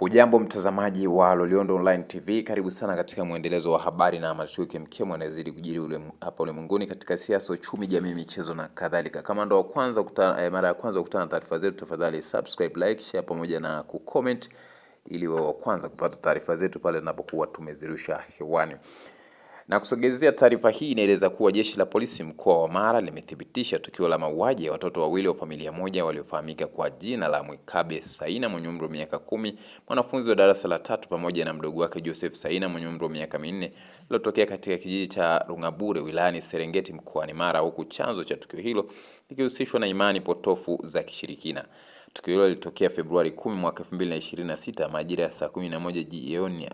Hujambo mtazamaji wa Loliondo Online TV, karibu sana katika mwendelezo wa habari na matukio kemkem yanayozidi kujiri hapa ulimwenguni katika siasa, uchumi, jamii, michezo na kadhalika. Kama ndo mara ya kwanza kukutana na taarifa zetu, tafadhali subscribe, like, share pamoja na kucomment ili wa kwanza kupata taarifa zetu pale tunapokuwa tumezirusha hewani. Na kusogezea taarifa hii, inaeleza kuwa jeshi la polisi mkoa wa Mara limethibitisha tukio la mauaji ya watoto wawili wa familia moja waliofahamika kwa jina la Mwikabe Saina mwenye umri wa miaka 10, mwanafunzi wa darasa la 3, pamoja na mdogo wake Joseph Saina mwenye umri wa miaka 4, lilotokea katika kijiji cha Rungabure wilayani Serengeti mkoani Mara, huku chanzo cha tukio hilo likihusishwa na imani potofu za kishirikina. Tukio hilo lilitokea Februari 10 mwaka 2026 majira ya saa 11 jioni,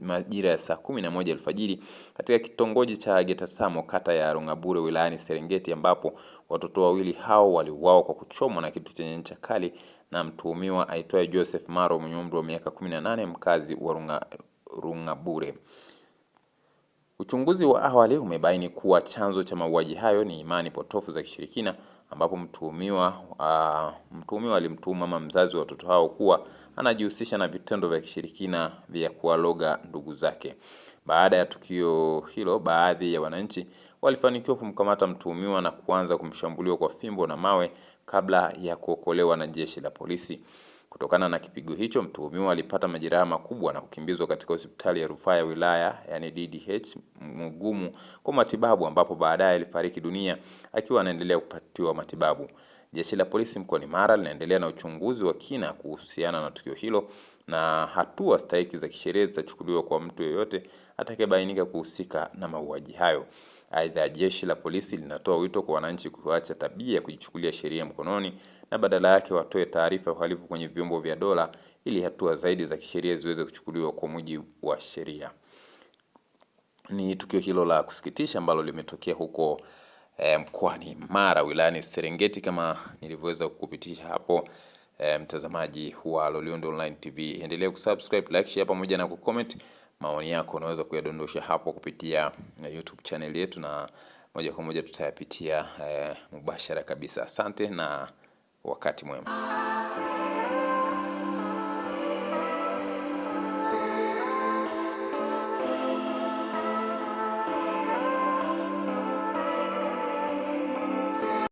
majira ya saa 11 alfajiri katika kitongoji cha Getasamo kata ya Rungabure wilayani Serengeti, ambapo watoto wawili hao waliuawa kwa kuchomwa na kitu chenye ncha kali na mtuhumiwa aitwaye Joseph Maro mwenye umri wa miaka 18, mkazi wa Rungabure. Uchunguzi wa awali umebaini kuwa chanzo cha mauaji hayo ni imani potofu za kishirikina, ambapo mtuhumiwa alimtuhumu mama mzazi wa watoto hao kuwa anajihusisha na vitendo vya kishirikina vya kuwaloga ndugu zake. Baada ya tukio hilo, baadhi ya wananchi walifanikiwa kumkamata mtuhumiwa na kuanza kumshambulia kwa fimbo na mawe kabla ya kuokolewa na jeshi la polisi. Kutokana na kipigo hicho, mtuhumiwa alipata majeraha makubwa na kukimbizwa katika hospitali ya rufaa ya wilaya yani DDH Mugumu kwa matibabu, ambapo baadaye alifariki dunia akiwa anaendelea kupatiwa matibabu. Jeshi la polisi mkoani Mara linaendelea na uchunguzi wa kina kuhusiana na tukio hilo, na hatua stahiki za kisheria zitachukuliwa kwa mtu yeyote atakayebainika kuhusika na mauaji hayo. Aidha, jeshi la polisi linatoa wito kwa wananchi kuacha tabia ya kujichukulia sheria mkononi na badala yake watoe taarifa ya uhalifu kwenye vyombo vya dola ili hatua zaidi za kisheria ziweze kuchukuliwa kwa mujibu wa sheria. Ni tukio hilo la kusikitisha ambalo limetokea huko mkoani Mara wilayani Serengeti, kama nilivyoweza kukupitisha hapo. Mtazamaji wa Loliondo Online TV, endelea kusubscribe, like, share pamoja na kucomment. Maoni yako unaweza kuyadondosha hapo kupitia YouTube channel yetu, na moja kwa moja tutayapitia mubashara kabisa. Asante na wakati mwema.